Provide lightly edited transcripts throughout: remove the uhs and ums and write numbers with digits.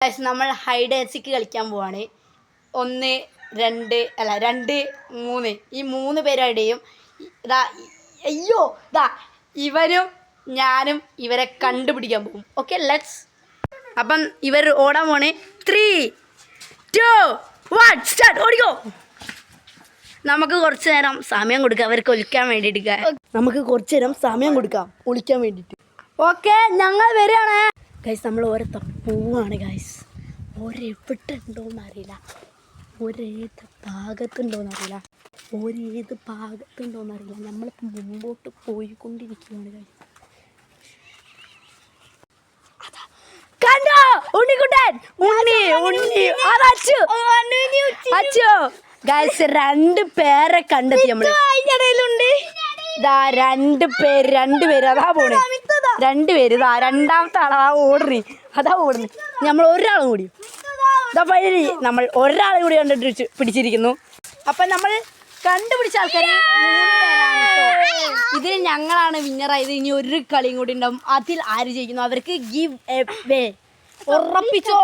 Guys നമ്മൾ hide and seek കളിക്കാൻ പോവാണ്. 1 2 അല്ല 2 3 ഈ 3 പേരുടെയും ഇതാ അയ്യോ ഇതാ ഇവരും ഞാനും ഇവരെ കണ്ടുപിടിക്കാൻ പോകും. Okay let's. അപ്പം ഇവർ ഓടാൻ പോണേ. 3 2 1 സ്റ്റാർട്ട്. ഓടിക്കോ. നമുക്ക് കുറച്ച് നേരം സമയം കൊടുക്കാം അവർക്ക് ഒളിക്കാൻ വേണ്ടിയിട്ട്. നമുക്ക് കുറച്ച് നേരം സമയം കൊടുക്കാം ഒളിക്കാൻ വേണ്ടിയിട്ട്. ഓക്കെ ഞങ്ങൾ വരികയാണ് ഗൈസ്. നമ്മൾ ഓരോ പോവാണ് ഗൈസ്. ഓരെവിടെ ഉണ്ടോയെന്ന് അറിയില്ല, ഒരേത് ഭാഗത്തുണ്ടോയെന്നറിയില്ല, ഒരേത് ഭാഗത്തുണ്ടോയെന്നറിയില്ല. നമ്മളിപ്പോൾ മുമ്പോട്ട് പോയിക്കൊണ്ടിരിക്കുകയാണ് ഗൈസ്. കണ്ടോ ഉണ്ണിക്കുട്ടൻ, ഉണ്ണി ഉണ്ണി അതച്ചു അച്ചു ഗൈസ്. 2 പേരെ കണ്ടെത്തി നമ്മള്. ഇതാ 2 പേര് അതാ പോണേ. 2 പേര് ഇതാ രണ്ടാമത്തെ ആളാ ഓടുന്നേ, അതാ ഓടുന്നേ. നമ്മൾ ഒരാളും കൂടി ഇതാ പഴി നമ്മൾ ഒരാളും കൂടി കണ്ടിട്ട് പിടിച്ചിരിക്കുന്നു. അപ്പം നമ്മൾ കണ്ടുപിടിച്ച ആൾക്കാർ 3 പേരാണ്. ഇതിൽ ഞങ്ങളാണ് വിന്നറായത്. ഇനി ഒരു കളിയും കൂടി ഉണ്ടാവും. അതിൽ ആര് ജയിക്കുന്നു അവർക്ക് ഗിവ് എവേ. ഉറപ്പിച്ചോ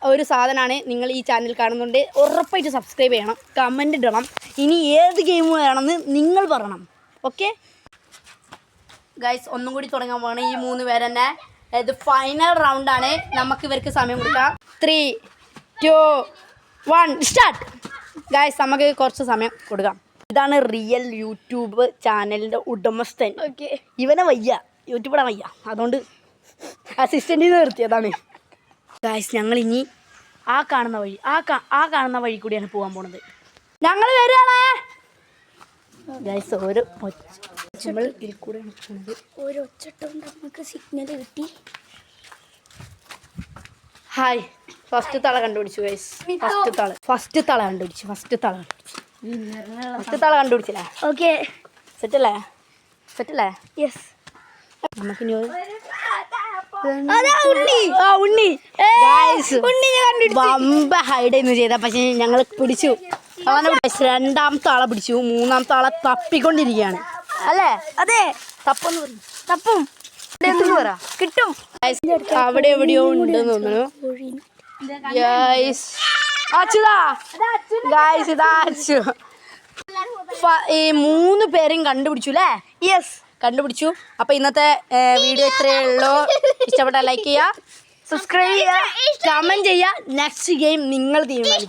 ഒരു സാധനമാണ്. നിങ്ങൾ ഈ ചാനൽ കാണുന്നുണ്ട്, ഉറപ്പായിട്ട് സബ്സ്ക്രൈബ് ചെയ്യണം, കമൻറ്റ് ഇടണം. ഇനി ഏത് ഗെയിം വേണമെന്ന് നിങ്ങൾ പറയണം. ഓക്കെ ഗൈസ്, ഒന്നും കൂടി തുടങ്ങാൻ പോകണം. ഈ 3 പേര് തന്നെ. ഇത് ഫൈനൽ റൗണ്ടാണ്. നമുക്ക് ഇവർക്ക് സമയം കൊടുക്കാം. 3 2 1 സ്റ്റാർട്ട്. ഗൈസ് നമുക്ക് കുറച്ച് സമയം കൊടുക്കാം. ഇതാണ് റിയൽ യൂട്യൂബ് ചാനലിൻ്റെ ഉടമസ്ഥൻ. ഓക്കെ ഇവനെ വയ്യ, യൂട്യൂബിടാൻ വയ്യ, അതുകൊണ്ട് അസിസ്റ്റൻറ്റിൽ നിർത്തിയതാണ്. ഗൈസ് ഞങ്ങളിനി ആ കാണുന്ന വഴി കൂടിയാണ് പോകാൻ പോണത്. ഞങ്ങൾ വരികയാണേ ഗൈസ്. ഓരോ നമ്മൾ ഇതിൽ കൂടെയാണ് പോകുന്നത്. ഒരു ഒച്ചട്ടുണ്ട് നമുക്ക് സിഗ്നൽ കിട്ടി. ഹായ്, ഫസ്റ്റ് തള കണ്ടുപിടിച്ചു ഗൈസ്. ഫസ്റ്റ് തള കണ്ടുപിടിച്ചില്ലേ? ഓക്കെ സെറ്റല്ലേ? യെസ്. നമുക്കിനി വമ്പ ഹൈഡ് എന്ന് ചെയ്ത, പക്ഷെ ഞങ്ങൾ പിടിച്ചു. രണ്ടാമത്തെ ആളെ പിടിച്ചു, 3ാമത്തെ ആളെ തപ്പിക്കൊണ്ടിരിക്കുകയാണ് അല്ലേ? അതെ, തപ്പും കിട്ടും. അവിടെ എവിടെയോ ഉണ്ടെന്ന് തോന്നുന്നു. ഈ 3 പേരും കണ്ടുപിടിച്ചു അല്ലേ? യെസ് കണ്ടുപിടിച്ചു. അപ്പോൾ ഇന്നത്തെ വീഡിയോ ഇത്രയേ ഉള്ളൂ. ഇഷ്ടപ്പെട്ടാൽ ലൈക്ക് ചെയ്യുക, സബ്സ്ക്രൈബ് ചെയ്യുക, കമൻറ്റ് ചെയ്യുക. നെക്സ്റ്റ് ഗെയിം നിങ്ങൾ തീരുമാനിക്കും.